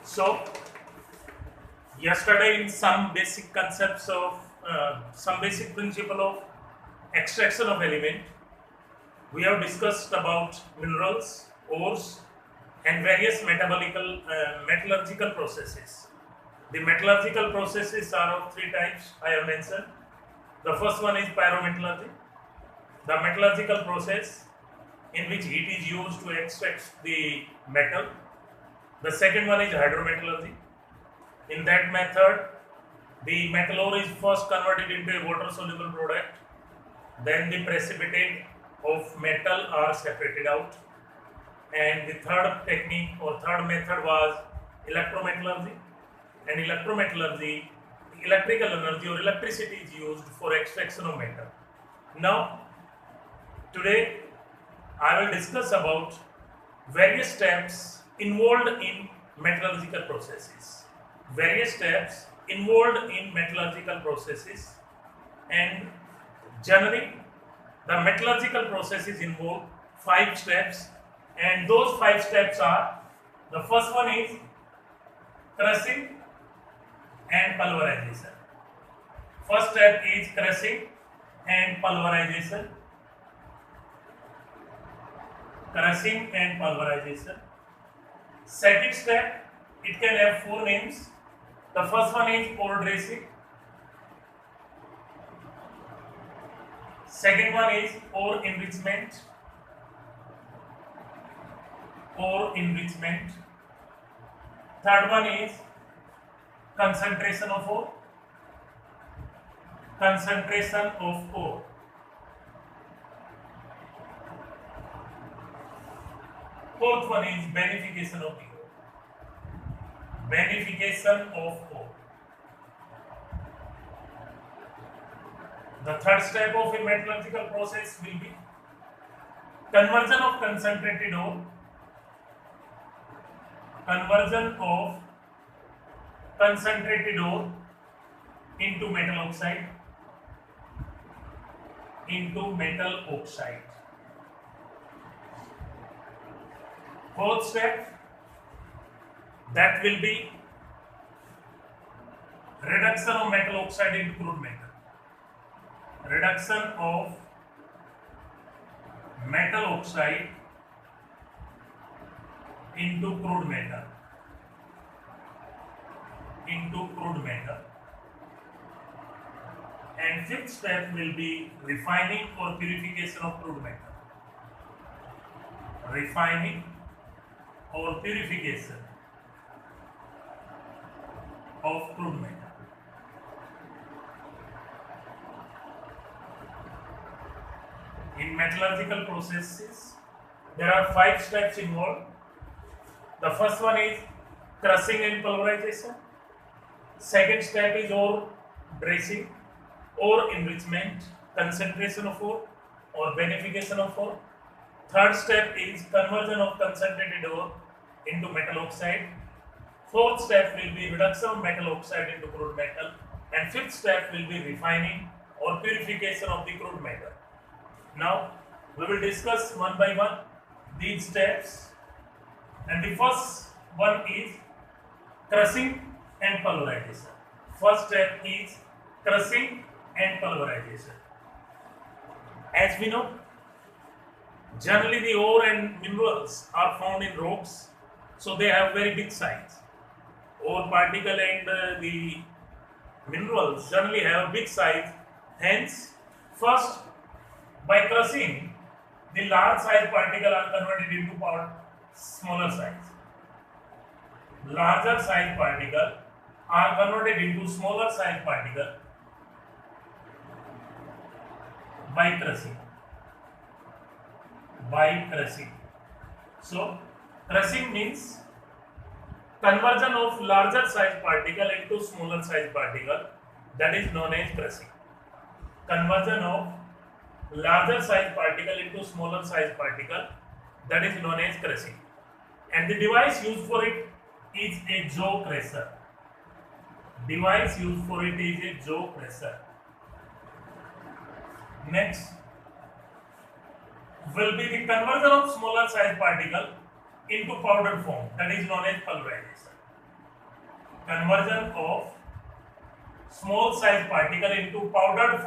So, yesterday in some basic concepts of some basic principle of extraction of element, we have discussed about minerals, ores, and various metallurgical processes. The metallurgical processes are of three types I have mentioned. The first one is pyrometallurgy, the metallurgical process in which heat is used to extract the metal. The second one is hydrometallurgy. In that method, the metal ore is first converted into a water soluble product, then the precipitate of metal are separated out, and the third technique or third method was electrometallurgy. And electrometallurgy, electrical energy or electricity is used for extraction of metal. Now, today I will discuss about various steps involved in metallurgical processes. Various steps involved in metallurgical processes, and generally the metallurgical processes involve 5 steps, and those 5 steps are: the first one is crushing and pulverization. First step is crushing and pulverization. Crushing and pulverization. Second step, it can have 4 names. The first one is ore dressing. Second one is ore enrichment. Ore enrichment. Third one is concentration of ore. Concentration of ore. Fourth one is beneficiation of the ore. Beneficiation of ore. The third step of a metallurgical process will be conversion of concentrated ore. Conversion of concentrated ore into metal oxide. Into metal oxide. Fourth step, that will be reduction of metal oxide into crude metal. Reduction of metal oxide into crude metal. Into crude metal. And fifth step will be refining or purification of crude metal. Refining or purification of crude metal. In metallurgical processes, there are 5 steps involved. The first one is crushing and pulverization. Second step is ore dressing, ore enrichment, concentration of ore or beneficiation of ore. Third step is conversion of concentrated ore into metal oxide. Fourth step will be reduction of metal oxide into crude metal. And fifth step will be refining or purification of the crude metal. Now, we will discuss one by one these steps. And the first one is crushing and pulverization. First step is crushing and pulverization. As we know, generally the ore and minerals are found in rocks, so they have very big size. Ore particle and the minerals generally have a big size. Hence, first by crushing, the large size particle are converted into smaller size. Larger size particle are converted into smaller size particle by crushing. By crushing. So, crushing means conversion of larger size particle into smaller size particle, that is known as crushing. Conversion of larger size particle into smaller size particle, that is known as crushing. And the device used for it is a jaw crusher. Device used for it is a jaw crusher. Next will be the conversion of smaller size particle into powder form, that is known as pulverization. conversion of small size particle into powdered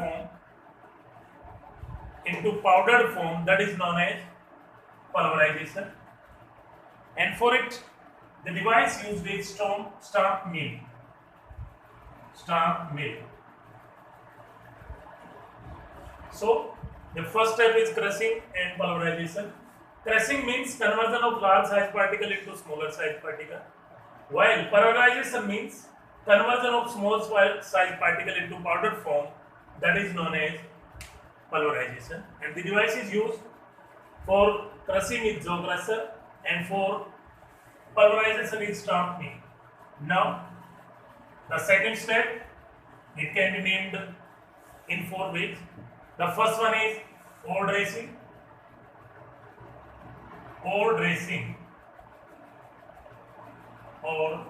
form, that is known as pulverization. And for it, the device used is stamp mill. So the first step is crushing and pulverization. Crushing means conversion of large size particle into smaller size particle, while pulverization means conversion of small size particle into powdered form, that is known as pulverization. And the device is used for crushing is jaw crusher and for pulverization is stamp mill. Now the second step, it can be named in 4 ways. The first one is ore dressing or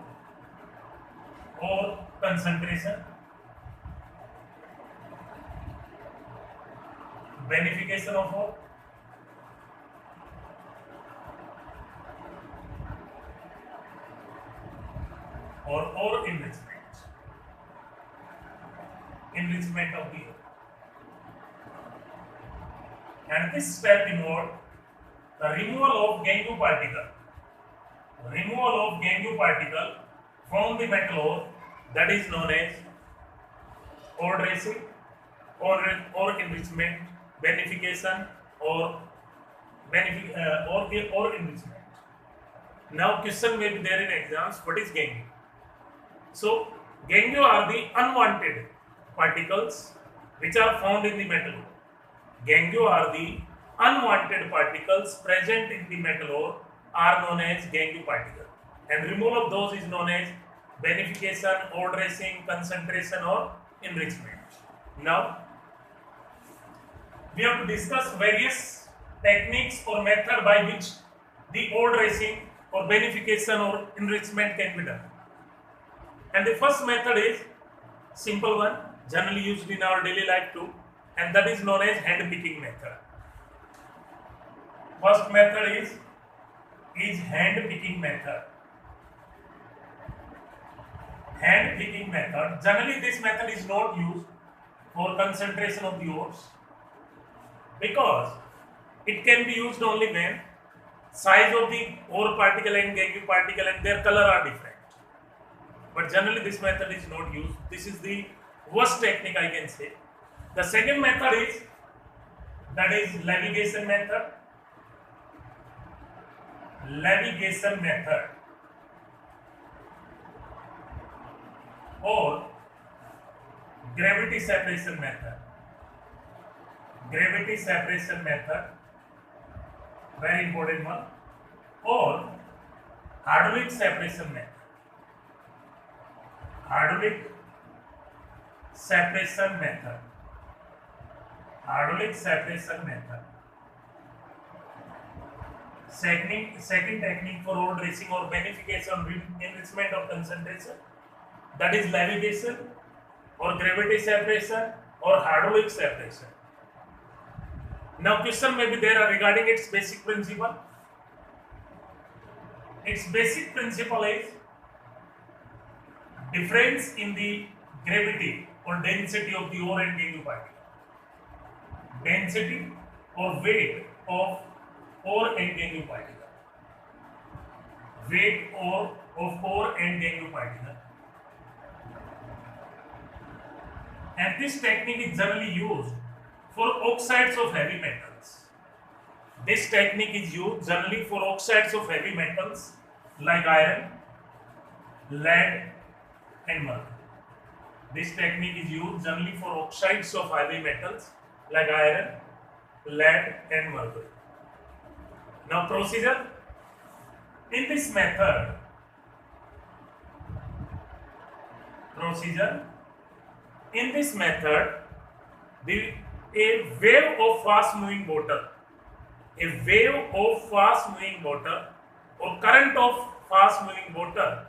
concentration, beneficiation of ore, or ore enrichment of the ore. And this step involves the removal of gangue particle from the metal ore, that is known as ore dressing or enrichment, beneficiation or enrichment. Now question may be there in exams, what is gangue? So gangue are the unwanted particles which are found in the metal ore. Gangue are the unwanted particles present in the metal ore are known as gangue particle, and removal of those is known as beneficiation, ore dressing, concentration or enrichment. Now we have to discuss various techniques or method by which the ore dressing or beneficiation or enrichment can be done. And the first method is simple one, generally used in our daily life too, and that is known as hand picking method. First method is hand picking method. Hand picking method. Generally, this method is not used for concentration of the ores because it can be used only when size of the ore particle and gangue particle and their color are different. But generally, this method is not used. This is the worst technique I can say. The second method is levitation method. Or gravity separation method. Very important one. Or hydraulic separation method. Second technique for ore dressing or beneficiation enrichment of concentration, that is levitation or gravity separation or hydraulic separation. Now question may be there regarding its basic principle. Its basic principle is difference in the gravity or density of the ore and gangue particle. Density or weight of ore and gangue particle. Weight of ore and gangue particle. And this technique is generally used for oxides of heavy metals. This technique is used generally for oxides of heavy metals like iron, lead and mercury. This technique is used generally for oxides of heavy metals like iron, lead and mercury. Now procedure. In this method, a wave of fast moving water or current of fast moving water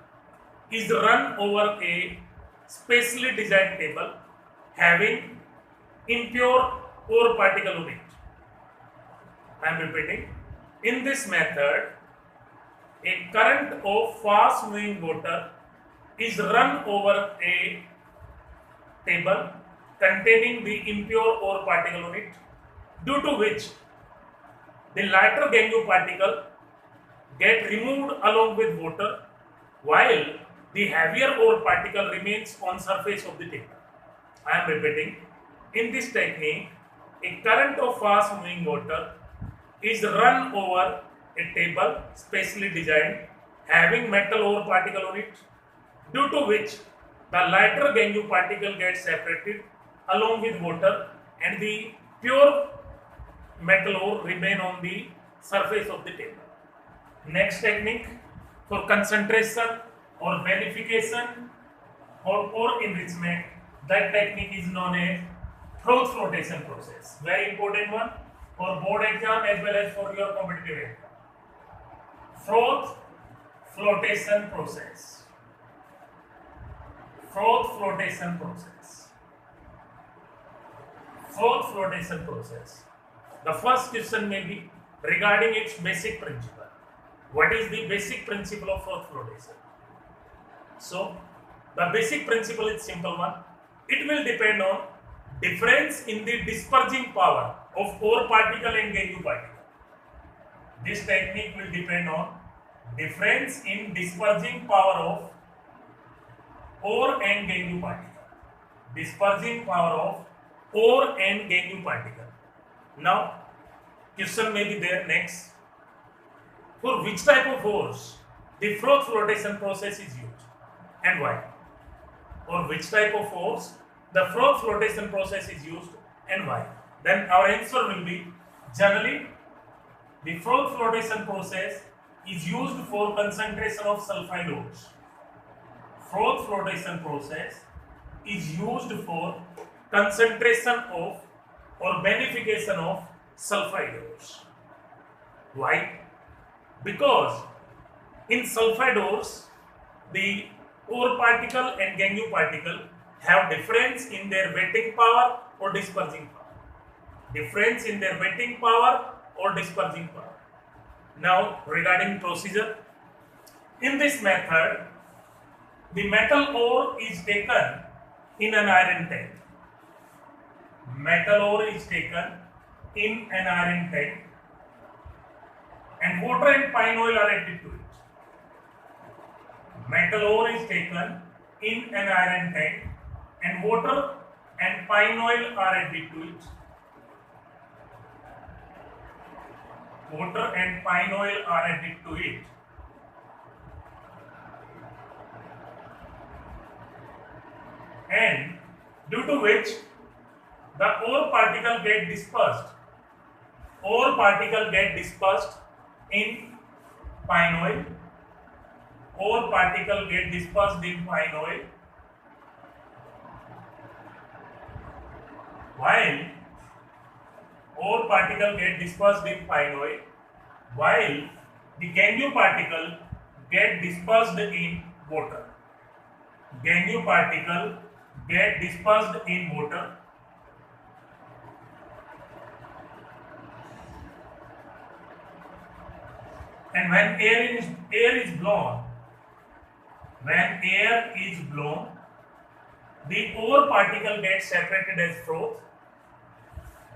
is run over a specially designed table having impure ore particle on it. I am repeating. In this method, a current of fast moving water is run over a table containing the impure ore particle on it, due to which the lighter gangue particle get removed along with water, while the heavier ore particle remains on surface of the table. I am repeating. In this technique, a current of fast moving water is run over a table specially designed having metal ore particle on it, due to which the lighter gangue particle gets separated along with water and the pure metal ore remain on the surface of the table. Next technique for concentration or beneficiation or enrichment, that technique is known as froth flotation process. Very important one for board exam as well as for your competitive exam. Froth flotation process. Froth flotation process. Froth flotation process. The first question may be regarding its basic principle. What is the basic principle of froth flotation? So, the basic principle is simple one. It will depend on difference in the dispersing power of ore particle and gangue particle. This technique will depend on difference in dispersing power of ore and gangue particle. Dispersing power of ore and gangue particle. Now, question may be there next. For which type of ores the froth flotation process is used and why? For which type of ores the froth flotation process is used and why? Then our answer will be generally the froth flotation process is used for concentration of sulfide ores. Froth flotation process is used for concentration of or beneficiation of sulfide ores. Why? Because in sulfide ores, the ore particle and gangue particle have difference in their wetting power or dispersing power. Difference in their wetting power or dispersing power. Now, regarding procedure, in this method, the metal ore is taken in an iron tank. Metal ore is taken in an iron tank and water and pine oil are added to it. Metal ore is taken in an iron tank and water and pine oil are added to it. Water and pine oil are added to it. And due to which the ore particle get dispersed. Ore particle get dispersed in pine oil. Ore particle get dispersed in pine oil, while ore particle get dispersed in pine oil, while the gangue particle get dispersed in water. Gangue particle get dispersed in water. And when air is blown, the ore particle gets separated as froth.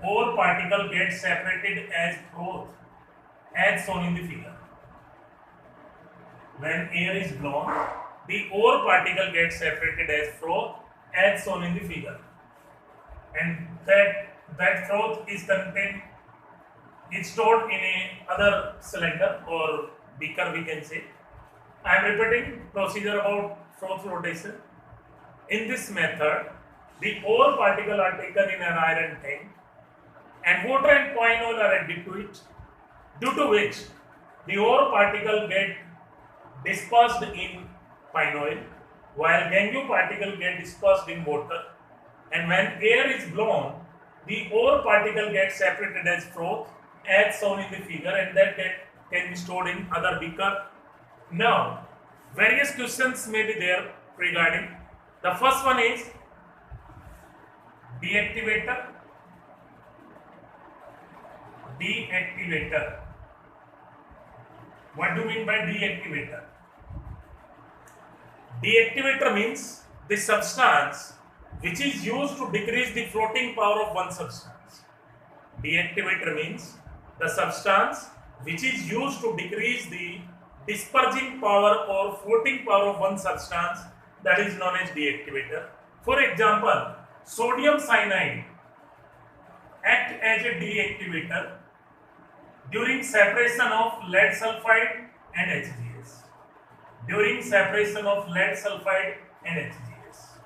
Ore particle gets separated as froth, as shown in the figure. When air is blown, the ore particle gets separated as froth, as shown in the figure. And that froth is contained. It's stored in a other cylinder or beaker, we can say. I am repeating procedure about froth flotation. In this method, the ore particle are taken in an iron tank and water and pine oil are added to it, due to which the ore particle get dispersed in pine oil, while gangue particle get dispersed in water. And when air is blown, the ore particle gets separated as froth, as shown in the figure, and that can be stored in other beaker. Now, various questions may be there regarding. The first one is deactivator. Deactivator. What do you mean by deactivator? Deactivator means the substance which is used to decrease the floating power of one substance. Deactivator means the substance which is used to decrease the dispersion power or floating power of one substance, that is known as deactivator. For example, sodium cyanide act as a deactivator during separation of lead sulfide and HGS. During separation of lead sulfide and HGS.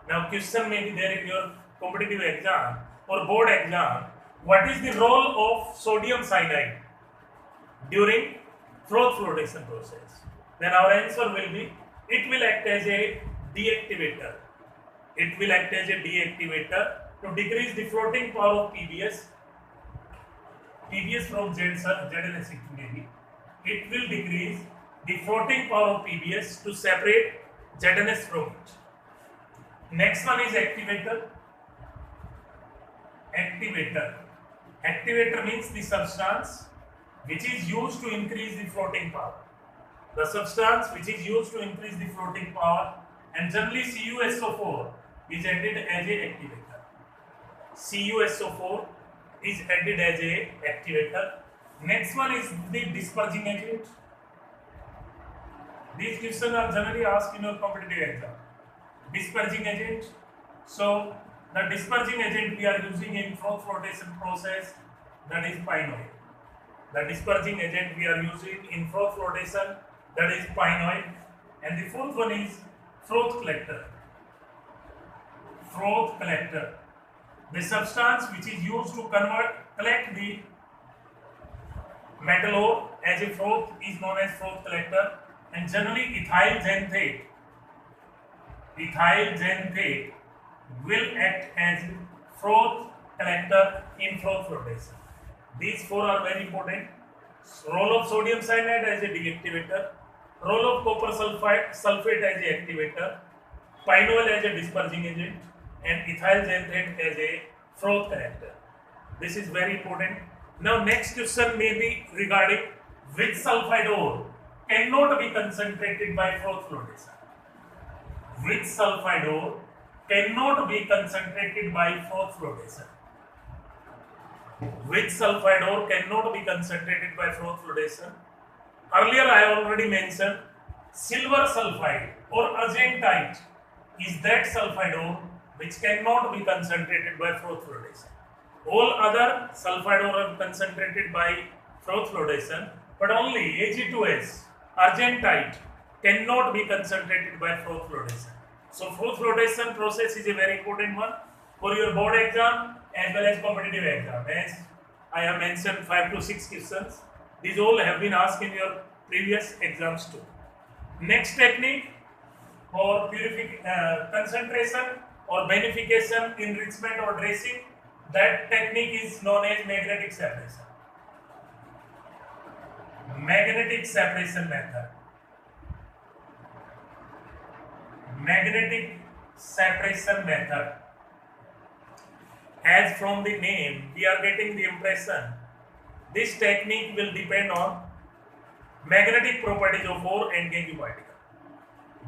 Now question may be there in your competitive exam or board exam. What is the role of sodium cyanide during Froth fluoridation process? Then our answer will be, it will act as a deactivator. It will act as a deactivator to decrease the floating power of PBS from ZNS maybe. It will decrease the floating power of PBS to separate ZNS from it. Next one is activator. Activator means the substance which is used to increase the floating power. The substance which is used to increase the floating power, and generally CuSO4 is added as a activator. CuSO4 is added as a activator. Next one is the disperging agent. These questions are generally asked in your competitive exam. Disperging agent. So the disperging agent we are using in Froth fluoridation process, that is pine oil. The disperging agent we are using in Froth fluoridation, that is pine oil. And the fourth one is froth collector. Froth collector. The substance which is used to collect the metal ore as a froth is known as froth collector, and generally ethyl xanthate will act as froth collector in Froth fluoridation. These four are very important. Role of sodium cyanide as a deactivator, role of copper sulfate as a activator, pine oil as a disperging agent, and ethyl xanthate as a froth collector. This is very important. Now next question may be regarding which sulfide ore cannot be concentrated by Froth fluoridation. Which sulfide ore cannot be concentrated by Froth fluoridation? Which sulfide ore cannot be concentrated by Froth fluoridation? Earlier I already mentioned silver sulfide or argentite is that sulfide ore which cannot be concentrated by Froth fluoridation. All other sulfide ore are concentrated by Froth fluoridation, but only Ag2S, argentite, cannot be concentrated by Froth fluoridation. So Froth fluoridation process is a very important one for your board exam as well as competitive exam. As I have mentioned 5 to 6 questions, these all have been asked in your previous exams too. Next technique for concentration or beneficiation, enrichment or dressing, that technique is known as magnetic separation. Magnetic separation method. Magnetic separation method. As from the name, we are getting the impression this technique will depend on magnetic properties of ore and Gangue particle.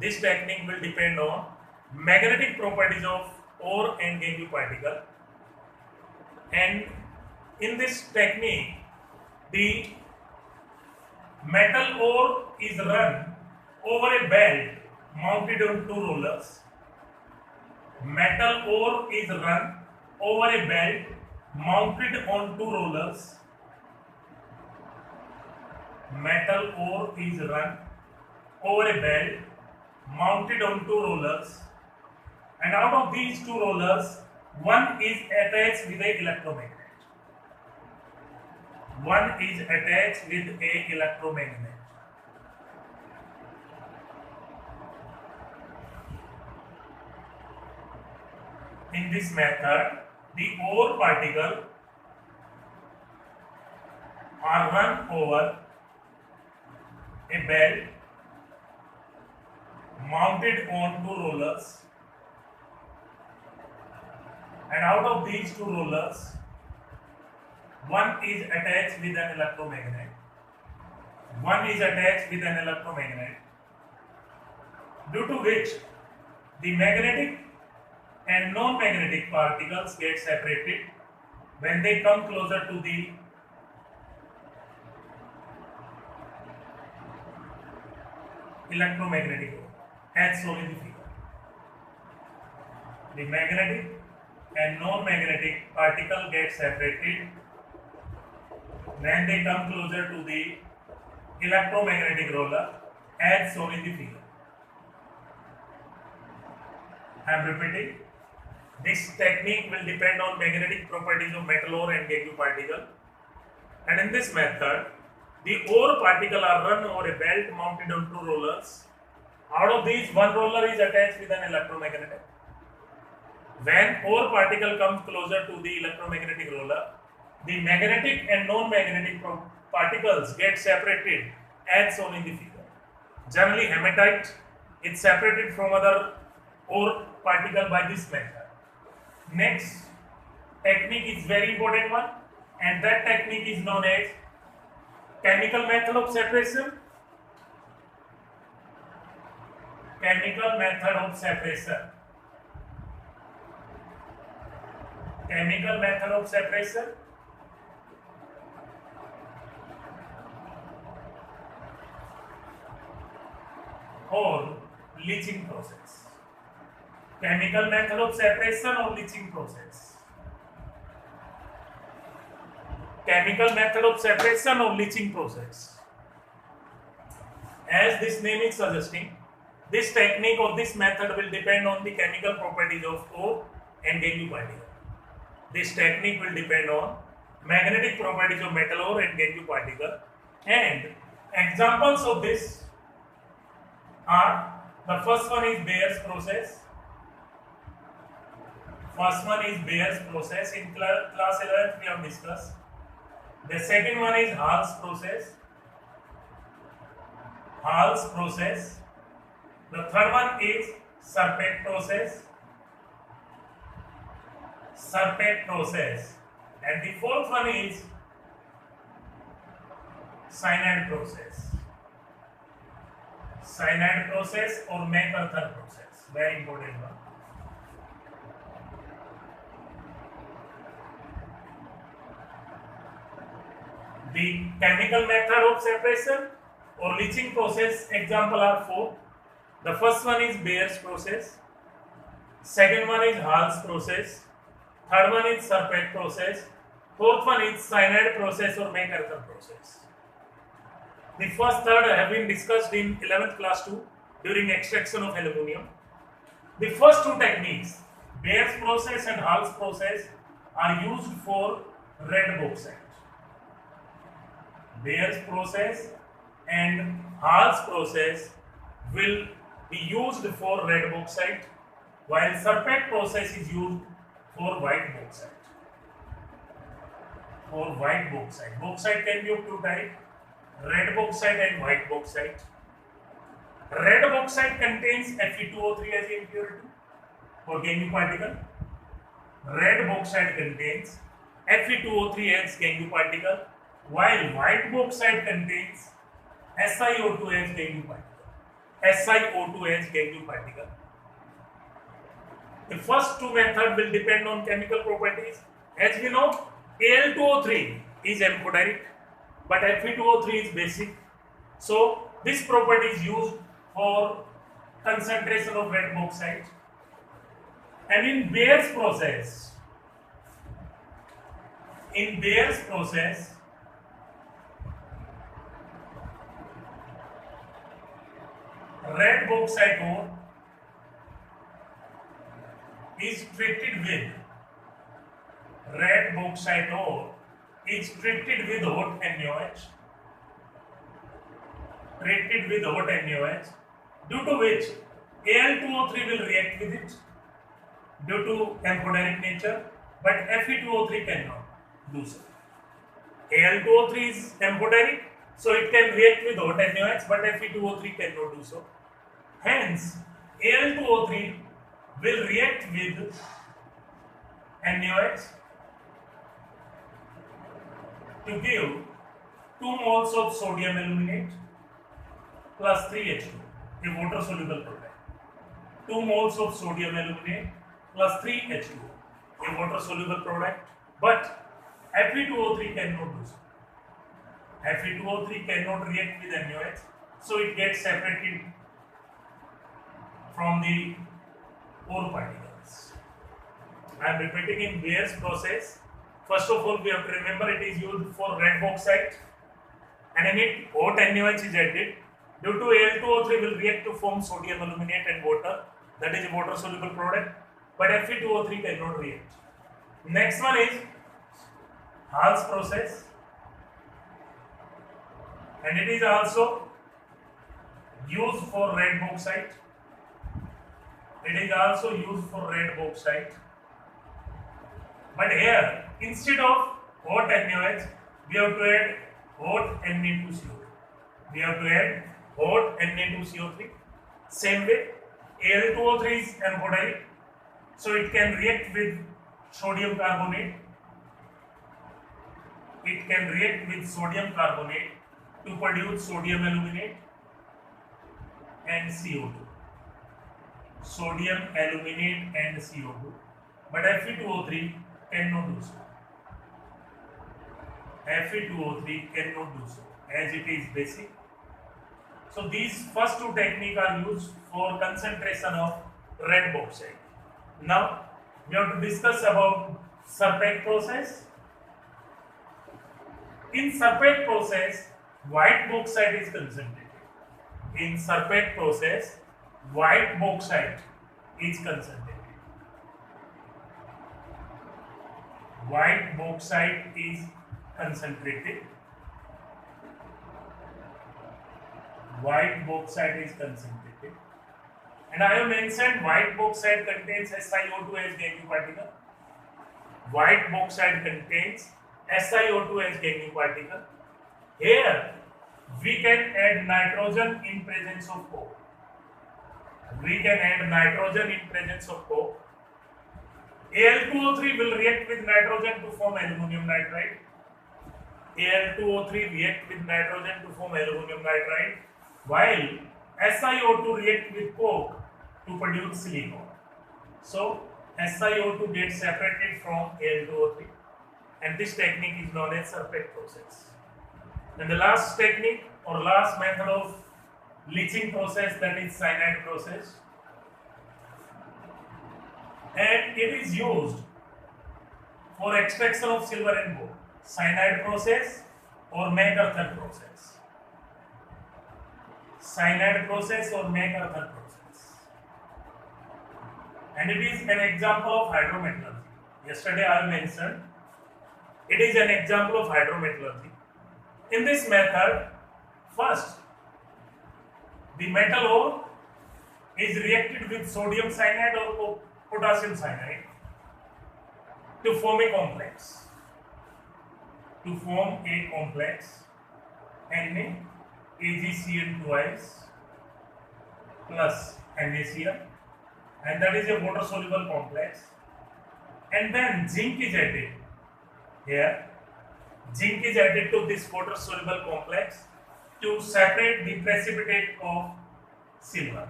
This technique will depend on magnetic properties of ore and Gangue particle. And in this technique, the metal ore is run over a belt mounted on 2 rollers. Metal ore is run over a belt mounted on 2 rollers. Metal ore is run over a belt mounted on 2 rollers, and out of these 2 rollers, one is attached with a electromagnet. One is attached with a electromagnet. In this method, the ore particle are run over a belt mounted on 2 rollers, and out of these 2 rollers, one is attached with an electromagnet. One is attached with an electromagnet. due to which the magnetic and non-magnetic particles get separated when they come closer to the electromagnetic wave, as shown in the figure. The magnetic and non-magnetic particle get separated when they come closer to the electromagnetic roller, as shown in the figure. I am repeating. This technique will depend on magnetic properties of metal ore and Gangue particle. And in this method, the ore particle are run over a belt mounted on two rollers. Out of these, one roller is attached with an electromagnet. When ore particle comes closer to the electromagnetic roller, the magnetic and non-magnetic particles get separated as shown in the figure. Generally, hematite is separated from other ore particle by this method. Next technique is very important one, and that technique is known as chemical method of separation. Chemical method of separation. Chemical method of separation. Or leaching process. Chemical method of separation or leaching process. Chemical method of separation or leaching process. As this name is suggesting, this technique or this method will depend on the chemical properties of ore and Gangue particle. This technique will depend on magnetic properties of metal ore and Gangue particle, and examples of this are, the first one is Bayer's process. First one is Bayer's process. In class 11th we have discussed. The second one is Hall's process. Hall's process. The third one is Serpent process. Serpent process. And the fourth one is cyanide process. Cyanide process or MacArthur process. Very important one. The chemical method of separation or leaching process example are four. The first one is Bayer's process. Second one is Hall's process. Third one is Serpent process. Fourth one is cyanide process or MacArthur process. The first third have been discussed in 11th class 2 during extraction of aluminium. The first two techniques, Bayer's process and Hall's process, are used for red bauxite. Bayer's process and Hall's process will be used for red bauxite, while Serpent process is used for white bauxite. For white bauxite. Bauxite can be of two types, red bauxite and white bauxite. Red bauxite contains Fe2O3 as the impurity for Gangue particle. Red bauxite contains Fe2O3 as Gangue particle, while white bauxite contains SiO2 as Gangue particle. SiO2 as Gangue particle. The first two methods will depend on chemical properties. As we know, Al2O3 is amphoteric, but Fe2O3 is basic. So this property is used for concentration of red bauxite. And in Bayer's process, red bauxite ore is treated with hot NaOH, due to which Al2O3 will react with it due to amphoteric nature, but Fe2O3 cannot do so. Al2O3 is amphoteric, so it can react with hot NaOH, but Fe2O3 cannot do so. Hence, Al2O3 will react with NaOH to give 2 moles of sodium aluminate plus 3H2, a water soluble product. 2 moles of sodium aluminate plus 3 H2O, a water soluble product, but Fe2O3 cannot do so. Fe2O3 cannot react with NaOH, so it gets separated from the ore particles. I am repeating in Beer's process. First of all, we have to remember it is used for red bauxite, and in it hot NaOH is added. Due to Al2O3 will react to form sodium aluminate and water, that is a water soluble product, but Fe2O3 cannot react. Next one is Hall's process, and it is also used for red bauxite. It is also used for red bauxite. But here, instead of hot NaOH, we have to add hot Na2CO3. We have to add hot Na2CO3. Same way, Al2O3 is anhydride, so it can react with sodium carbonate. It can react with sodium carbonate to produce sodium aluminate and CO2. Sodium aluminate and CO2. But Fe2O3 cannot do so. Fe2O3 cannot do so as it is basic. So these first two techniques are used for concentration of red bauxite. Now we have to discuss about Serpek process. In Serpek process, white bauxite is concentrated. In Serpek process, white bauxite is concentrated. White bauxite is concentrated. White bauxite is concentrated. And I have mentioned white bauxite contains SiO2 as Gangue particle. White bauxite contains SiO2 as Gangue particle. Here we can add nitrogen in presence of coke. We can add nitrogen in presence of coke. Al2O3 will react with nitrogen to form aluminum nitride. Al2O3 react with nitrogen to form aluminum nitride, while SiO2 react with coke to produce silicon. So SiO2 gets separated from Al2O3, and this technique is known as Serpek process. And the last technique or last method of leaching process, that is cyanide process, and it is used for extraction of silver and gold. Cyanide process or McArthur process. Cyanide process or McArthur process. And it is an example of hydrometallurgy. Yesterday I mentioned it is an example of hydrometallurgy. In this method, first the metal ore is reacted with sodium cyanide or potassium cyanide to form a complex. To form a complex NaAgCl twice plus NaCl, and that is a water soluble complex. And then zinc is added. Here, zinc is added to this water soluble complex to separate the precipitate of silver.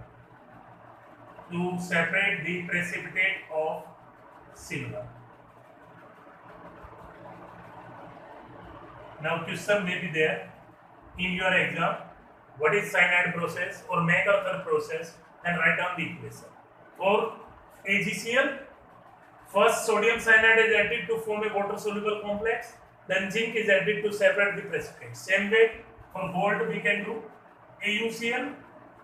To separate the precipitate of silver. Now question may be there in your exam, what is cyanide process or McArthur process, and write down the equation. For AgCl, first sodium cyanide is added to form a water soluble complex, then zinc is added to separate the precipitate. Same way for gold we can do AuCl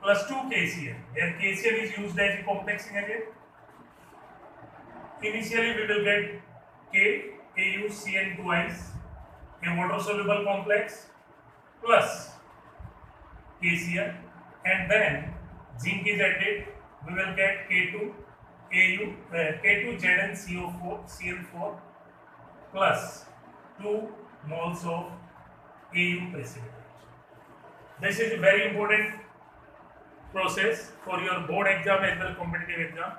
plus 2 KCl. Here KCl is used as a complexing agent. Initially we will get KAuCl twice, a water soluble complex, plus KCl, and then zinc is added. We will get K2ZnCl4 plus 2 moles of Au precipitate. This is a very important process for your board exam as well competitive exam.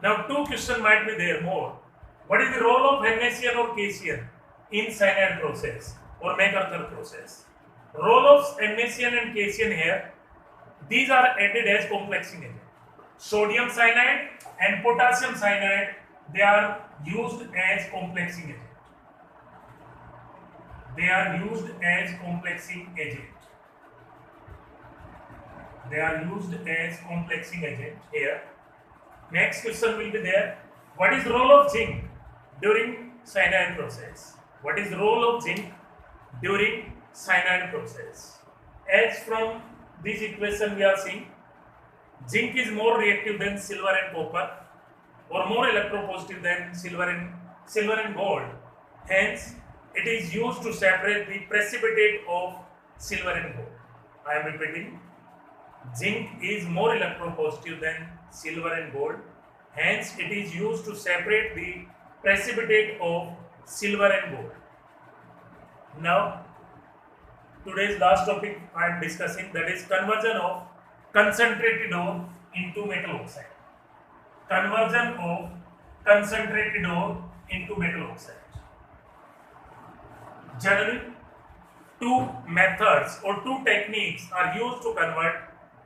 Now two questions might be there more. What is the role of NaCl or KCl in cyanide process or McArthur process? Role of NaCl and KCl here, these are added as complexing agent. Sodium cyanide and potassium cyanide, they are used as complexing agent. They are used as complexing agent. They are used as complexing agent here. Next question will be there. What is the role of zinc during cyanide process? What is the role of zinc during cyanide process? As from this equation we are seeing, zinc is more reactive than silver and copper, or more electropositive than silver and gold. Hence, it is used to separate the precipitate of silver and gold. I am repeating. Zinc is more electropositive than silver and gold. Hence, it is used to separate the precipitate of silver and gold. Now, today's last topic I am discussing, that is conversion of concentrated ore into metal oxide. Conversion of concentrated ore into metal oxide. Generally, two methods or two techniques are used to convert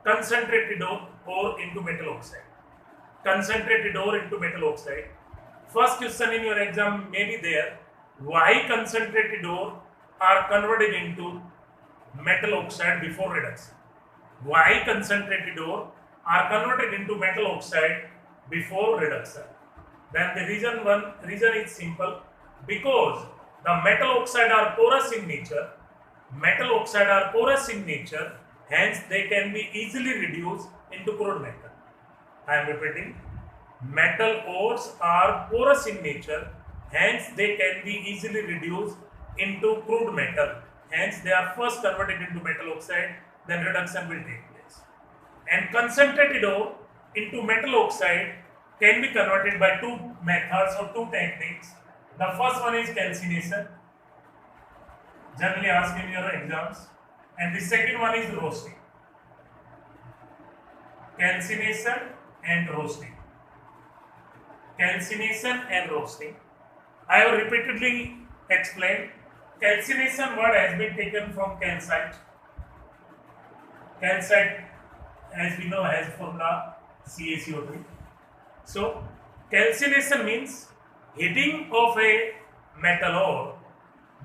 concentrated ore into metal oxide. Concentrated ore into metal oxide. First question in your exam may be there, why concentrated ore are converted into metal oxide before reduction? Why concentrated ore are converted into metal oxide before reduction? Then the reason is simple, because the metal oxide are porous in nature. Metal oxide are porous in nature, hence they can be easily reduced into crude metal. I am repeating, metal ores are porous in nature, hence they can be easily reduced into crude metal. Hence they are first converted into metal oxide, then reduction will take place. And concentrated ore into metal oxide can be converted by two methods or two techniques. The first one is calcination, generally asked in your exams, and the second one is roasting. Calcination and roasting. Calcination and roasting. I have repeatedly explained, calcination word has been taken from calcite. Calcite, as we know, has formula CaCO3. So, calcination means heating of a metal ore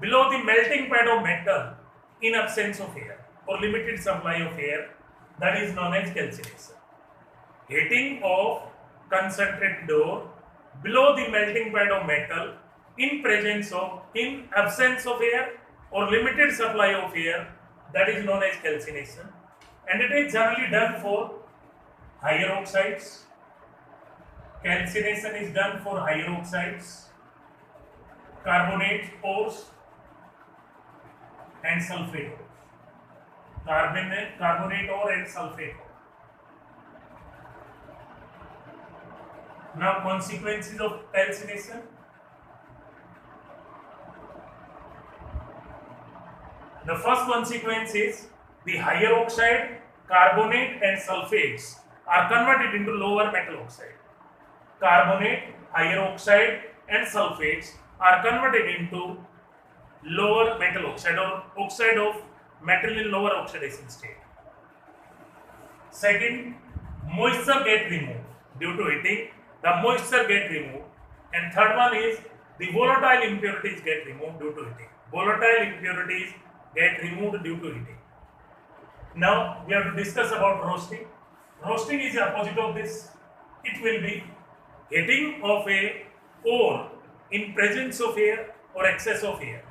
below the melting point of metal in absence of air or limited supply of air, that is known as calcination. Heating of concentrated ore below the melting point of metal in absence of air or limited supply of air, that is known as calcination, and it is generally done for higher oxides. Calcination is done for higher oxides, carbonate ores and sulfate ore. Carbonate ore and sulfate ore. Now, consequences of calcination. The first consequence is the higher oxide, carbonate and sulfates are converted into lower metal oxide. Carbonate, higher oxide and sulfates are converted into lower metal oxide or oxide of metal in lower oxidation state. Second, moisture get removed due to heating. The moisture get removed. And third one is the volatile impurities get removed due to heating. Volatile impurities get removed due to heating. Now we have to discuss about roasting. Roasting is the opposite of this. It will be heating of a ore in presence of air or excess of air.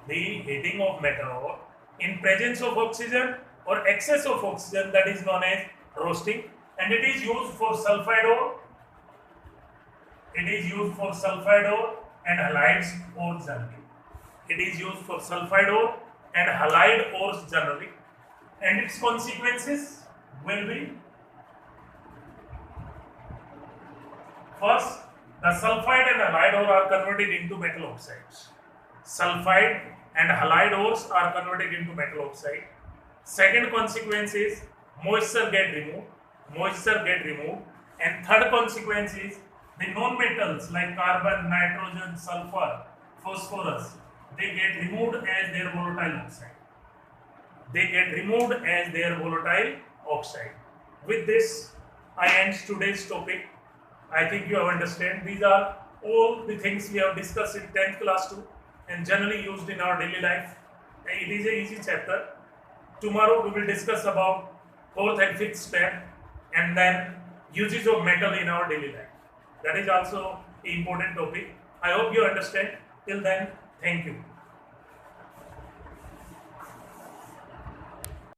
The heating of metal ore in presence of oxygen or excess of oxygen, that is known as roasting, and it is used for sulfide ore. It is used for sulfide ore and halide ores generally. It is used for sulfide ore and halide ores generally, and its consequences will be: first, the sulfide and halide ore are converted into metal oxides. Sulfide and halide ores are converted into metal oxide. Second consequence is moisture get removed. Moisture get removed. And third consequence is the non-metals like carbon, nitrogen, sulfur, phosphorus, they get removed as their volatile oxide. They get removed as their volatile oxide. With this, I end today's topic. I think you have understand. These are all the things we have discussed in 10th class too and generally used in our daily life. It is a easy chapter. Tomorrow we will discuss about fourth and fifth step and then uses of metal in our daily life. That is also an important topic. I hope you understand. Till then, thank you.